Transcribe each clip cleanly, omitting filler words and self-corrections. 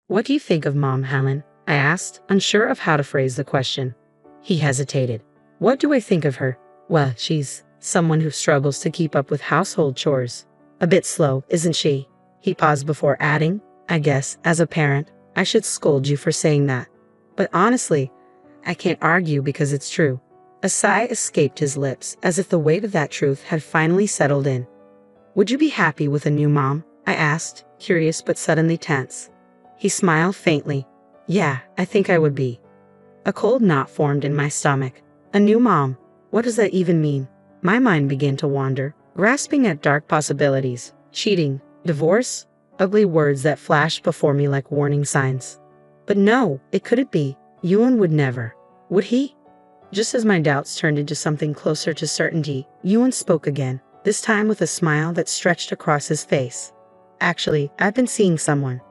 What do you think of Mom, Helen? I asked, unsure of how to phrase the question. He hesitated. What do I think of her? Well, she's someone who struggles to keep up with household chores. A bit slow, isn't she? He paused before adding, I guess, as a parent, I should scold you for saying that. But honestly, I can't argue because it's true. A sigh escaped his lips, as if the weight of that truth had finally settled in. Would you be happy with a new mom? I asked, curious but suddenly tense. He smiled faintly. Yeah, I think I would be. A cold knot formed in my stomach. A new mom. What does that even mean? My mind began to wander, grasping at dark possibilities. Cheating, divorce, ugly words that flashed before me like warning signs. But no, it couldn't be. Yuan would never. Would he? Just as my doubts turned into something closer to certainty, Yuan spoke again, this time with a smile that stretched across his face. Actually, I've been seeing someone.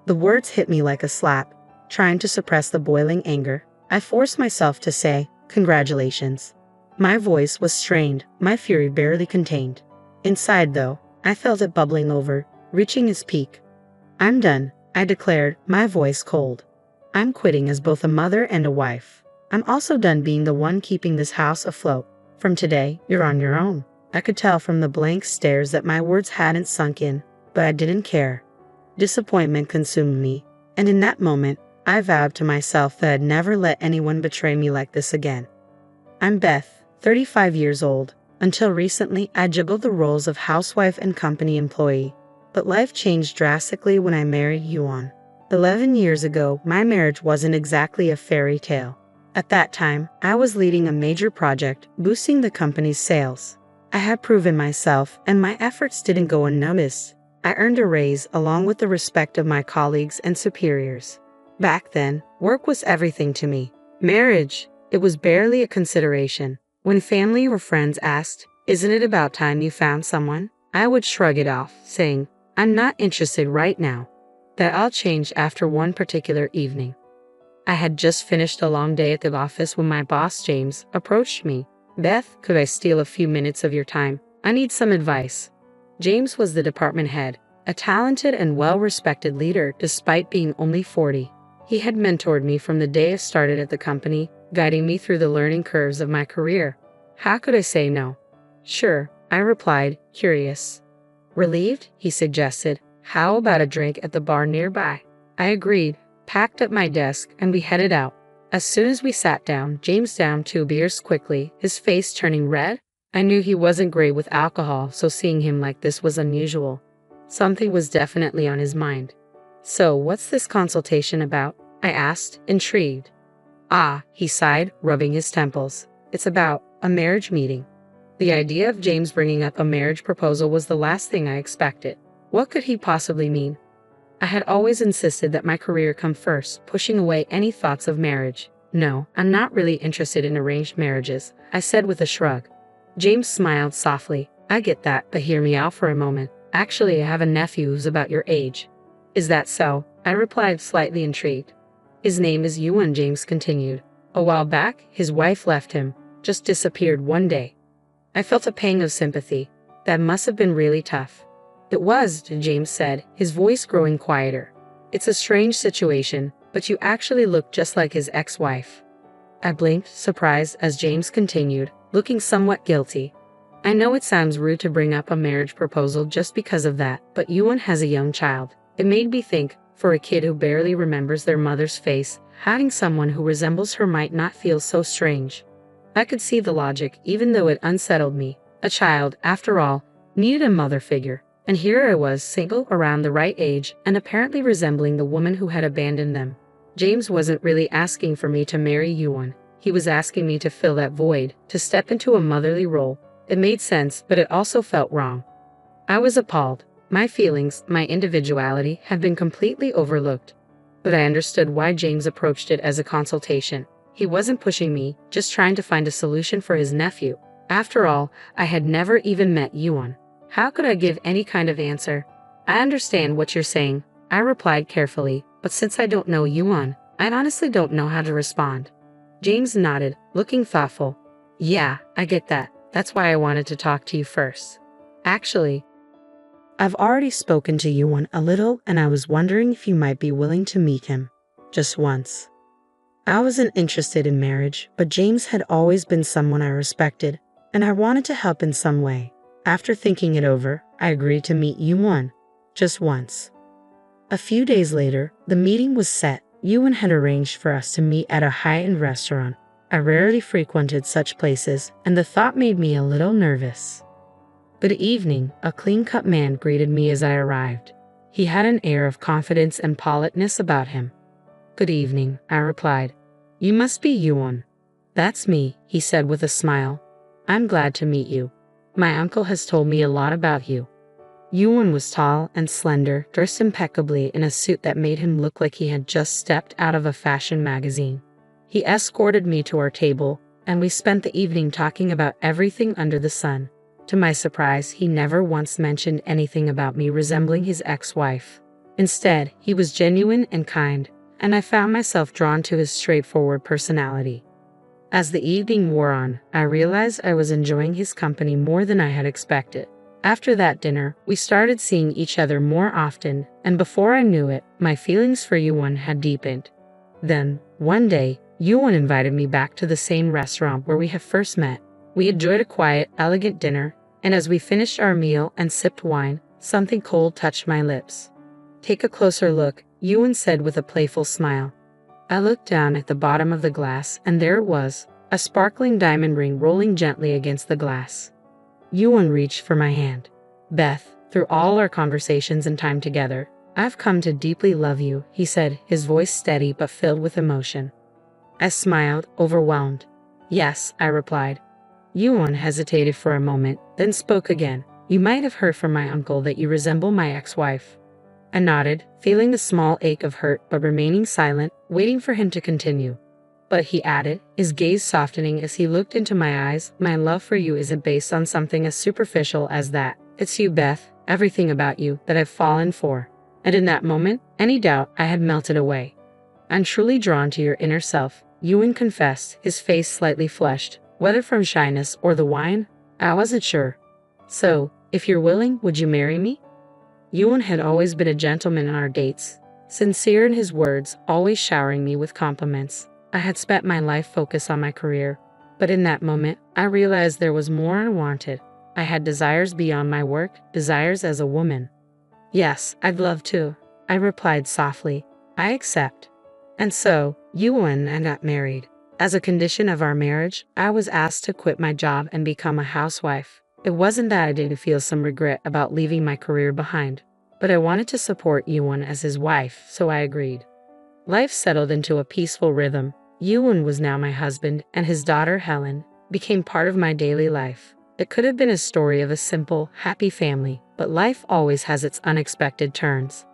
The words hit me like a slap. Trying to suppress the boiling anger, I forced myself to say, congratulations. My voice was strained, my fury barely contained. Inside, though, I felt it bubbling over, reaching its peak. I'm done, I declared, my voice cold. I'm quitting as both a mother and a wife. I'm also done being the one keeping this house afloat. From today, you're on your own. I could tell from the blank stares that my words hadn't sunk in, but I didn't care. Disappointment consumed me, and in that moment, I vowed to myself that I'd never let anyone betray me like this again. I'm Beth, 35 years old. Until recently, I juggled the roles of housewife and company employee. But life changed drastically when I married Yuan. 11 years ago, my marriage wasn't exactly a fairy tale. At that time, I was leading a major project, boosting the company's sales. I had proven myself, and my efforts didn't go unnoticed. I earned a raise along with the respect of my colleagues and superiors. Back then, work was everything to me. Marriage, it was barely a consideration. When family or friends asked, isn't it about time you found someone? I would shrug it off, saying, I'm not interested right now. That all changed after one particular evening. I had just finished a long day at the office when my boss, James, approached me. Beth, could I steal a few minutes of your time? I need some advice. James was the department head, a talented and well-respected leader despite being only 40. He had mentored me from the day I started at the company, guiding me through the learning curves of my career. How could I say no? Sure, I replied, curious. Relieved, he suggested, how about a drink at the bar nearby? I agreed, packed up my desk, and we headed out. As soon as we sat down, James downed 2 beers quickly, his face turning red. I knew he wasn't great with alcohol, so seeing him like this was unusual. Something was definitely on his mind. So, what's this consultation about? I asked, intrigued. Ah, he sighed, rubbing his temples. It's about a marriage meeting. The idea of James bringing up a marriage proposal was the last thing I expected. What could he possibly mean? I had always insisted that my career come first, pushing away any thoughts of marriage. No, I'm not really interested in arranged marriages, I said with a shrug. James smiled softly. I get that, but hear me out for a moment. Actually, I have a nephew who's about your age. Is that so? I replied, slightly intrigued. His name is Yuan, James continued. A while back, his wife left him, just disappeared one day. I felt a pang of sympathy. That must have been really tough. It was, James said, his voice growing quieter. It's a strange situation, but you actually look just like his ex-wife. I blinked, surprised, as James continued, looking somewhat guilty. I know it sounds rude to bring up a marriage proposal just because of that, but Yuan has a young child. It made me think, for a kid who barely remembers their mother's face, having someone who resembles her might not feel so strange. I could see the logic, even though it unsettled me. A child, after all, needed a mother figure. And here I was, single, around the right age, and apparently resembling the woman who had abandoned them. James wasn't really asking for me to marry Yuan. He was asking me to fill that void, to step into a motherly role. It made sense, but it also felt wrong. I was appalled. My feelings, my individuality, had been completely overlooked. But I understood why James approached it as a consultation. He wasn't pushing me, just trying to find a solution for his nephew. After all, I had never even met Yuan. How could I give any kind of answer? I understand what you're saying, I replied carefully, but since I don't know Yuan, I honestly don't know how to respond. James nodded, looking thoughtful. Yeah, I get that. That's why I wanted to talk to you first. Actually, I've already spoken to Yuan a little, and I was wondering if you might be willing to meet him. Just once. I wasn't interested in marriage, but James had always been someone I respected, and I wanted to help in some way. After thinking it over, I agreed to meet Yuan. Just once. A few days later, the meeting was set. Yuan had arranged for us to meet at a high-end restaurant. I rarely frequented such places, and the thought made me a little nervous. Good evening, a clean-cut man greeted me as I arrived. He had an air of confidence and politeness about him. Good evening, I replied. You must be Yuan. That's me, he said with a smile. I'm glad to meet you. My uncle has told me a lot about you. Yuan was tall and slender, dressed impeccably in a suit that made him look like he had just stepped out of a fashion magazine. He escorted me to our table, and we spent the evening talking about everything under the sun. To my surprise, he never once mentioned anything about me resembling his ex-wife. Instead, he was genuine and kind, and I found myself drawn to his straightforward personality. As the evening wore on, I realized I was enjoying his company more than I had expected. After that dinner, we started seeing each other more often, and before I knew it, my feelings for Yuan had deepened. Then, one day, Yuan invited me back to the same restaurant where we had first met. We enjoyed a quiet, elegant dinner, and as we finished our meal and sipped wine, something cold touched my lips. Take a closer look, Yuan said with a playful smile. I looked down at the bottom of the glass, and there it was, a sparkling diamond ring rolling gently against the glass. Yuan reached for my hand. Beth, through all our conversations and time together, I've come to deeply love you, he said, his voice steady but filled with emotion. I smiled, overwhelmed. Yes, I replied. Yuan hesitated for a moment, then spoke again. You might have heard from my uncle that you resemble my ex-wife. I nodded, feeling a small ache of hurt but remaining silent, waiting for him to continue. But he added, his gaze softening as he looked into my eyes, my love for you isn't based on something as superficial as that. It's you, Beth, everything about you that I've fallen for. And in that moment, any doubt I had melted away. I'm truly drawn to your inner self, Yuan confessed, his face slightly flushed. Whether from shyness or the wine, I wasn't sure. So, if you're willing, would you marry me? Yuan had always been a gentleman in our dates, sincere in his words, always showering me with compliments. I had spent my life focused on my career, but in that moment, I realized there was more I wanted. I had desires beyond my work, desires as a woman. Yes, I'd love to, I replied softly. I accept. And so, Yuan and I got married. As a condition of our marriage, I was asked to quit my job and become a housewife. It wasn't that I didn't feel some regret about leaving my career behind, but I wanted to support Yuan as his wife, so I agreed. Life settled into a peaceful rhythm. Yuan was now my husband, and his daughter Helen became part of my daily life. It could have been a story of a simple, happy family, but life always has its unexpected turns.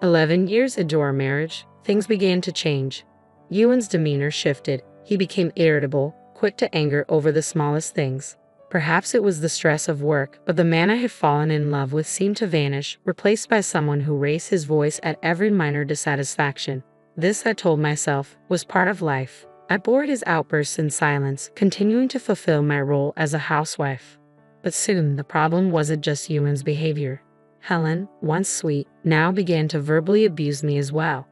11 years into our marriage, things began to change. Yuan's demeanor shifted. He became irritable, quick to anger over the smallest things. Perhaps it was the stress of work, but the man I had fallen in love with seemed to vanish, replaced by someone who raised his voice at every minor dissatisfaction. This, I told myself, was part of life. I bore his outbursts in silence, continuing to fulfill my role as a housewife. But soon the problem wasn't just Yuan's behavior. Helen, once sweet, now began to verbally abuse me as well.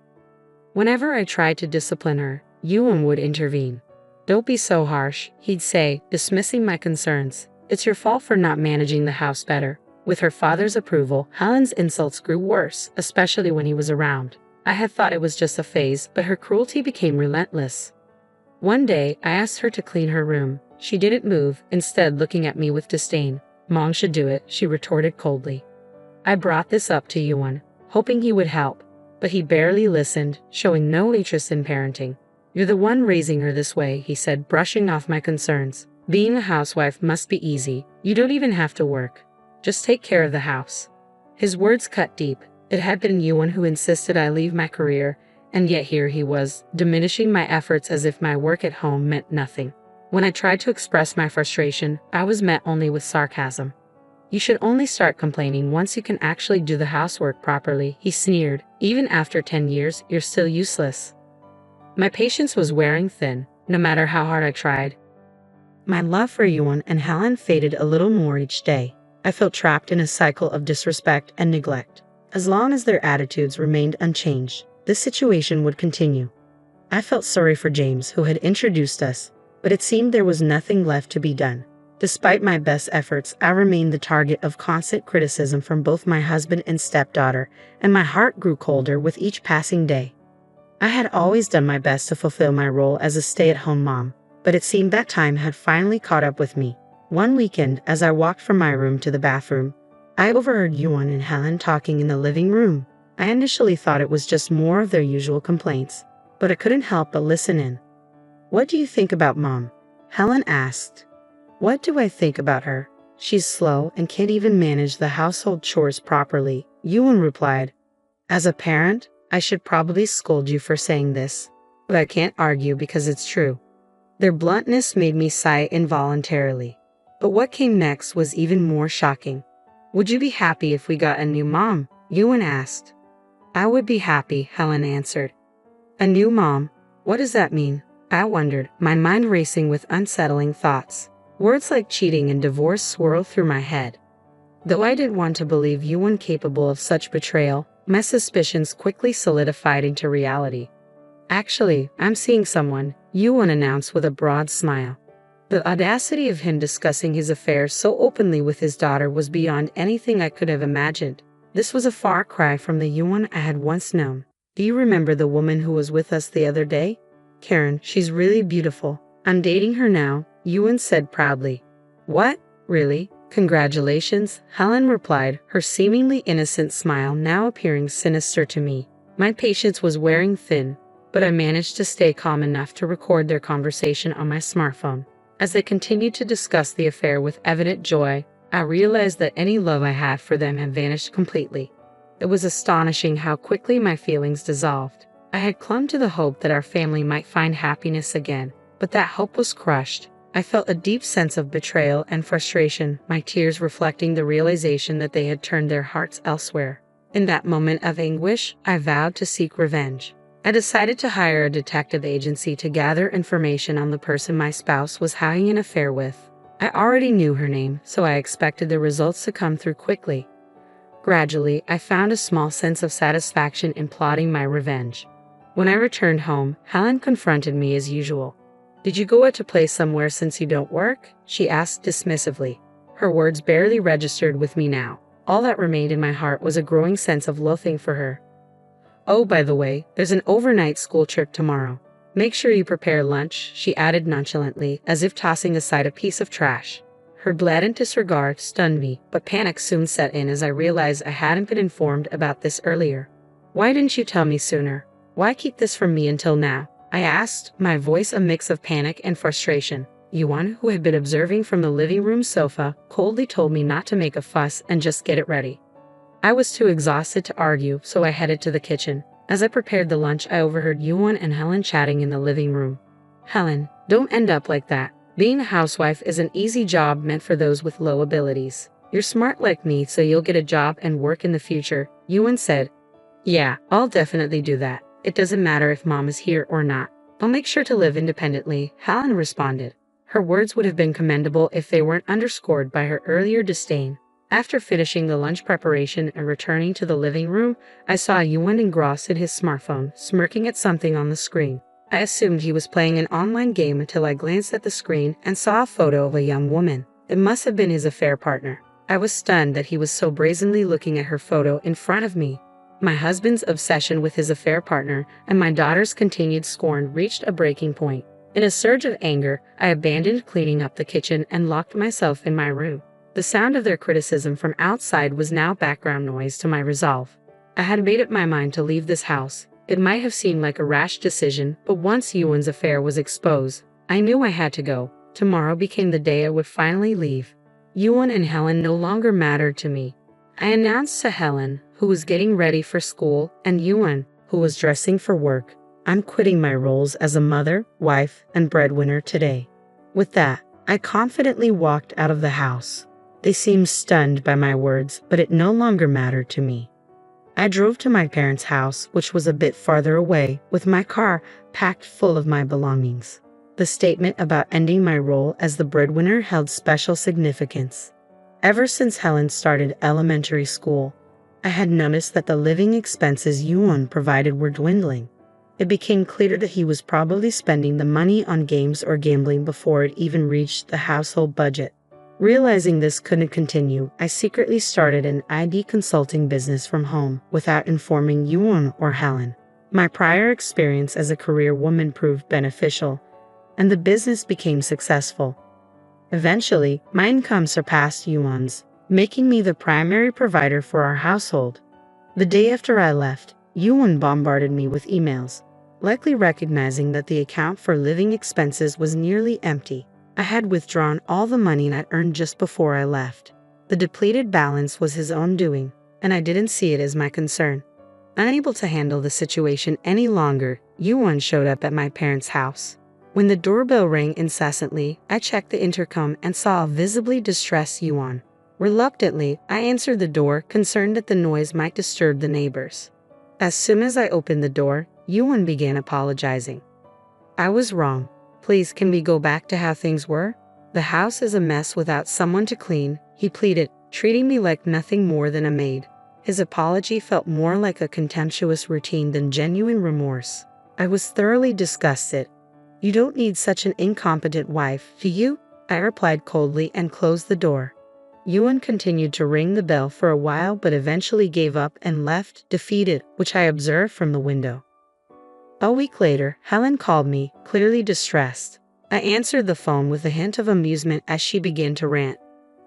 Whenever I tried to discipline her, Yuan would intervene. Don't be so harsh, he'd say, dismissing my concerns. It's your fault for not managing the house better. With her father's approval, Helen's insults grew worse, especially when he was around. I had thought it was just a phase, but her cruelty became relentless. One day, I asked her to clean her room. She didn't move, instead looking at me with disdain. Mom should do it, she retorted coldly. I brought this up to Yuan, hoping he would help, but he barely listened, showing no interest in parenting. You're the one raising her this way, he said, brushing off my concerns. Being a housewife must be easy. You don't even have to work. Just take care of the house. His words cut deep. It had been Yuan who insisted I leave my career, and yet here he was, diminishing my efforts as if my work at home meant nothing. When I tried to express my frustration, I was met only with sarcasm. You should only start complaining once you can actually do the housework properly, he sneered. Even after 10 years, you're still useless. My patience was wearing thin, no matter how hard I tried. My love for Yuan and Helen faded a little more each day. I felt trapped in a cycle of disrespect and neglect. As long as their attitudes remained unchanged, this situation would continue. I felt sorry for James, who had introduced us, but it seemed there was nothing left to be done. Despite my best efforts, I remained the target of constant criticism from both my husband and stepdaughter, and my heart grew colder with each passing day. I had always done my best to fulfill my role as a stay-at-home mom, but it seemed that time had finally caught up with me. One weekend, as I walked from my room to the bathroom, I overheard Yuan and Helen talking in the living room. I initially thought it was just more of their usual complaints, but I couldn't help but listen in. "What do you think about Mom?" Helen asked. "What do I think about her? She's slow and can't even manage the household chores properly," Yuan replied. "As a parent, I should probably scold you for saying this, but I can't argue because it's true." Their bluntness made me sigh involuntarily. But what came next was even more shocking. "Would you be happy if we got a new mom?" Yuan asked. "I would be happy," Helen answered. "A new mom? What does that mean?" I wondered, my mind racing with unsettling thoughts. Words like cheating and divorce swirled through my head. Though I didn't want to believe Yuan capable of such betrayal, my suspicions quickly solidified into reality. "Actually, I'm seeing someone," Yuan announced with a broad smile. The audacity of him discussing his affairs so openly with his daughter was beyond anything I could have imagined. This was a far cry from the Yuan I had once known. "Do you remember the woman who was with us the other day? Karen, she's really beautiful. I'm dating her now," Yuan said proudly. "What? Really? Congratulations," Helen replied, her seemingly innocent smile now appearing sinister to me. My patience was wearing thin, but I managed to stay calm enough to record their conversation on my smartphone. As they continued to discuss the affair with evident joy, I realized that any love I had for them had vanished completely. It was astonishing how quickly my feelings dissolved. I had clung to the hope that our family might find happiness again, but that hope was crushed. I felt a deep sense of betrayal and frustration, my tears reflecting the realization that they had turned their hearts elsewhere. In that moment of anguish, I vowed to seek revenge. I decided to hire a detective agency to gather information on the person my spouse was having an affair with. I already knew her name, so I expected the results to come through quickly. Gradually, I found a small sense of satisfaction in plotting my revenge. When I returned home, Helen confronted me as usual. "Did you go out to play somewhere since you don't work?" she asked dismissively. Her words barely registered with me now. All that remained in my heart was a growing sense of loathing for her. "Oh, by the way, there's an overnight school trip tomorrow. Make sure you prepare lunch," she added nonchalantly, as if tossing aside a piece of trash. Her blatant disregard stunned me, but panic soon set in as I realized I hadn't been informed about this earlier. "Why didn't you tell me sooner? Why keep this from me until now?" I asked, my voice a mix of panic and frustration. Yuan, who had been observing from the living room sofa, coldly told me not to make a fuss and just get it ready. I was too exhausted to argue, so I headed to the kitchen. As I prepared the lunch, I overheard Yuan and Helen chatting in the living room. "Helen, don't end up like that. Being a housewife is an easy job meant for those with low abilities. You're smart like me, so you'll get a job and work in the future," Yuan said. "Yeah, I'll definitely do that. It doesn't matter if Mom is here or not. I'll make sure to live independently," Helen responded. Her words would have been commendable if they weren't underscored by her earlier disdain. After finishing the lunch preparation and returning to the living room, I saw Yuan engrossed in his smartphone, smirking at something on the screen. I assumed he was playing an online game until I glanced at the screen and saw a photo of a young woman. It must have been his affair partner. I was stunned that he was so brazenly looking at her photo in front of me. My husband's obsession with his affair partner and my daughter's continued scorn reached a breaking point. In a surge of anger, I abandoned cleaning up the kitchen and locked myself in my room. The sound of their criticism from outside was now background noise to my resolve. I had made up my mind to leave this house. It might have seemed like a rash decision, but once Yuan's affair was exposed, I knew I had to go. Tomorrow became the day I would finally leave. Yuan and Helen no longer mattered to me. I announced to Helen, who was getting ready for school, and Yuan, who was dressing for work, "I'm quitting my roles as a mother, wife, and breadwinner today." With that, I confidently walked out of the house. They seemed stunned by my words, but it no longer mattered to me. I drove to my parents' house, which was a bit farther away, with my car packed full of my belongings. The statement about ending my role as the breadwinner held special significance. Ever since Helen started elementary school, I had noticed that the living expenses Yuan provided were dwindling. It became clear that he was probably spending the money on games or gambling before it even reached the household budget. Realizing this couldn't continue, I secretly started an ID consulting business from home without informing Yuan or Helen. My prior experience as a career woman proved beneficial, and the business became successful. Eventually, my income surpassed Yuan's, making me the primary provider for our household. The day after I left, Yuan bombarded me with emails, likely recognizing that the account for living expenses was nearly empty. I had withdrawn all the money I'd earned just before I left. The depleted balance was his own doing, and I didn't see it as my concern. Unable to handle the situation any longer, Yuan showed up at my parents' house. When the doorbell rang incessantly, I checked the intercom and saw a visibly distressed Yuan. Reluctantly, I answered the door, concerned that the noise might disturb the neighbors. As soon as I opened the door, Yuan began apologizing. "I was wrong. Please, can we go back to how things were? The house is a mess without someone to clean," he pleaded, treating me like nothing more than a maid. His apology felt more like a contemptuous routine than genuine remorse. I was thoroughly disgusted. "You don't need such an incompetent wife, do you?" I replied coldly and closed the door. Yuan continued to ring the bell for a while but eventually gave up and left, defeated, which I observed from the window. A week later, Helen called me, clearly distressed. I answered the phone with a hint of amusement as she began to rant.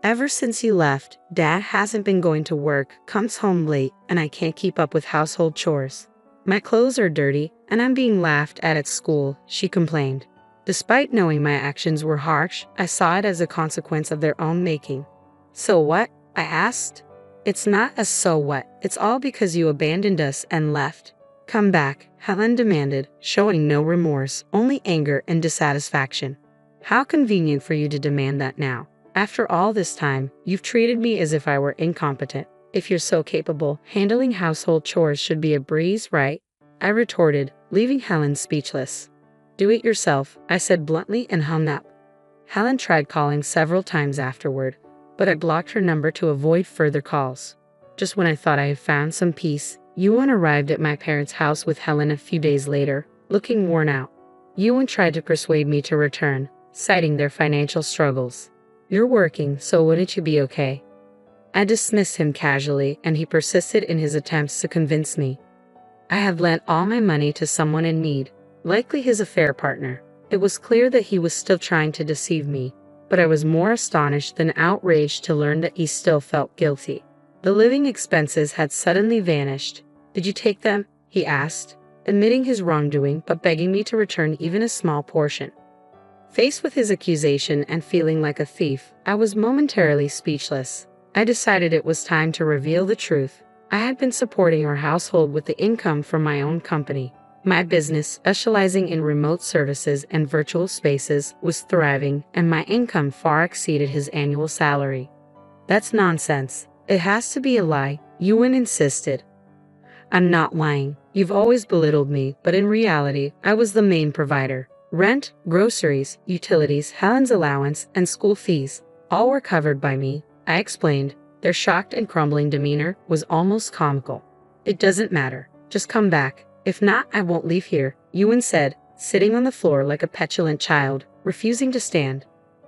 "Ever since you left, Dad hasn't been going to work, comes home late, and I can't keep up with household chores. My clothes are dirty, and I'm being laughed at school," she complained. Despite knowing my actions were harsh, I saw it as a consequence of their own making. "So what?" I asked. "It's not a so what, it's all because you abandoned us and left. Come back," Helen demanded, showing no remorse, only anger and dissatisfaction. "How convenient for you to demand that now. After all this time, you've treated me as if I were incompetent. If you're so capable, handling household chores should be a breeze, right?" I retorted, leaving Helen speechless. "Do it yourself," I said bluntly and hung up. Helen tried calling several times afterward, but I blocked her number to avoid further calls. Just when I thought I had found some peace, Yuan arrived at my parents' house with Helen a few days later, looking worn out. Yuan tried to persuade me to return, citing their financial struggles. "You're working, so wouldn't you be okay?" I dismissed him casually, and he persisted in his attempts to convince me. I had lent all my money to someone in need, likely his affair partner. It was clear that he was still trying to deceive me, but I was more astonished than outraged to learn that he still felt guilty. The living expenses had suddenly vanished. "Did you take them?" he asked, admitting his wrongdoing but begging me to return even a small portion. Faced with his accusation and feeling like a thief, I was momentarily speechless. I decided it was time to reveal the truth. I had been supporting our household with the income from my own company. My business, specializing in remote services and virtual spaces, was thriving, and my income far exceeded his annual salary. "That's nonsense. It has to be a lie," Yuan insisted. "I'm not lying. You've always belittled me, but in reality, I was the main provider. Rent, groceries, utilities, Helen's allowance, and school fees, all were covered by me," I explained. Their shocked and crumbling demeanor was almost comical. "It doesn't matter. Just come back. If not, I won't leave here," Yuan said, sitting on the floor like a petulant child, refusing to stand.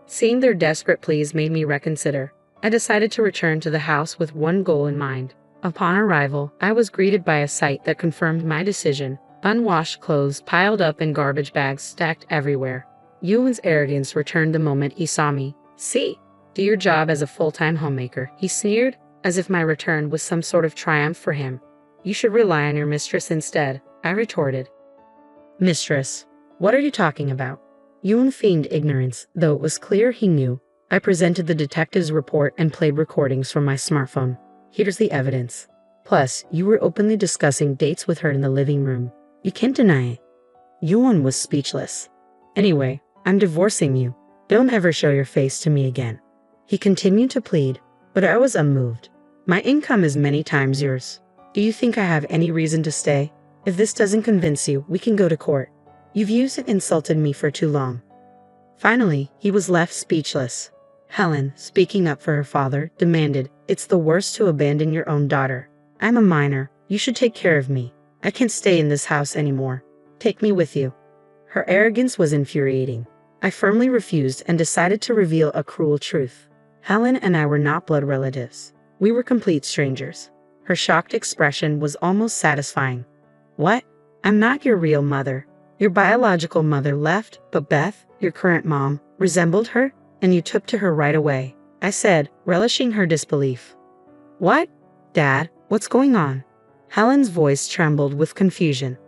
Seeing their desperate pleas made me reconsider. I decided to return to the house with one goal in mind. Upon arrival, I was greeted by a sight that confirmed my decision. Unwashed clothes piled up in garbage bags stacked everywhere. Yuan's arrogance returned the moment he saw me. "See? Do your job as a full-time homemaker," he sneered, as if my return was some sort of triumph for him. "You should rely on your mistress instead," I retorted. "Mistress? What are you talking about?" Yuan feigned ignorance, though it was clear he knew. I presented the detective's report and played recordings from my smartphone. "Here's the evidence. Plus, you were openly discussing dates with her in the living room. You can't deny it." Yuan was speechless. "Anyway, I'm divorcing you. Don't ever show your face to me again." He continued to plead, but I was unmoved. "My income is many times yours. Do you think I have any reason to stay? If this doesn't convince you, we can go to court. You've used and insulted me for too long." Finally, he was left speechless. Helen, speaking up for her father, demanded, "It's the worst to abandon your own daughter. I'm a minor. You should take care of me. I can't stay in this house anymore. Take me with you." Her arrogance was infuriating. I firmly refused and decided to reveal a cruel truth. Helen and I were not blood relatives. We were complete strangers. Her shocked expression was almost satisfying. "What? I'm not your real mother. Your biological mother left, but Beth, your current mom, resembled her, and you took to her right away," I said, relishing her disbelief. "What? Dad, what's going on?" Helen's voice trembled with confusion.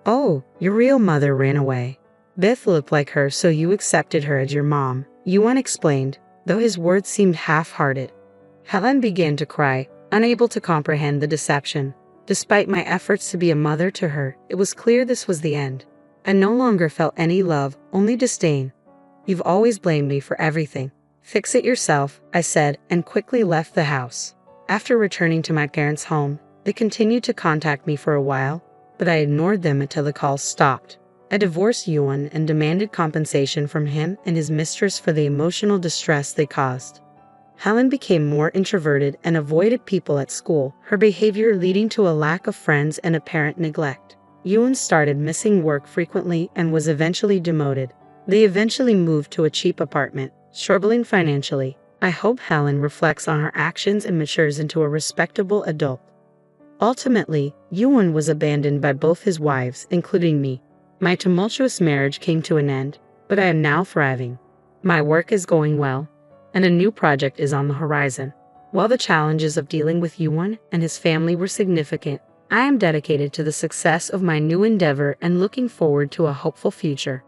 "Oh, your real mother ran away. Beth looked like her, so you accepted her as your mom," Yuan explained, though his words seemed half-hearted. Helen began to cry, unable to comprehend the deception. Despite my efforts to be a mother to her, it was clear this was the end. I no longer felt any love, only disdain. "You've always blamed me for everything. Fix it yourself," I said, and quickly left the house. After returning to my parents' home, they continued to contact me for a while, but I ignored them until the calls stopped. I divorced Yuan and demanded compensation from him and his mistress for the emotional distress they caused. Helen became more introverted and avoided people at school, her behavior leading to a lack of friends and apparent neglect. Yuan started missing work frequently and was eventually demoted. They eventually moved to a cheap apartment, struggling financially. I hope Helen reflects on her actions and matures into a respectable adult. Ultimately, Yuan was abandoned by both his wives, including me. My tumultuous marriage came to an end, but I am now thriving. My work is going well, and a new project is on the horizon. While the challenges of dealing with Yuan and his family were significant, I am dedicated to the success of my new endeavor and looking forward to a hopeful future.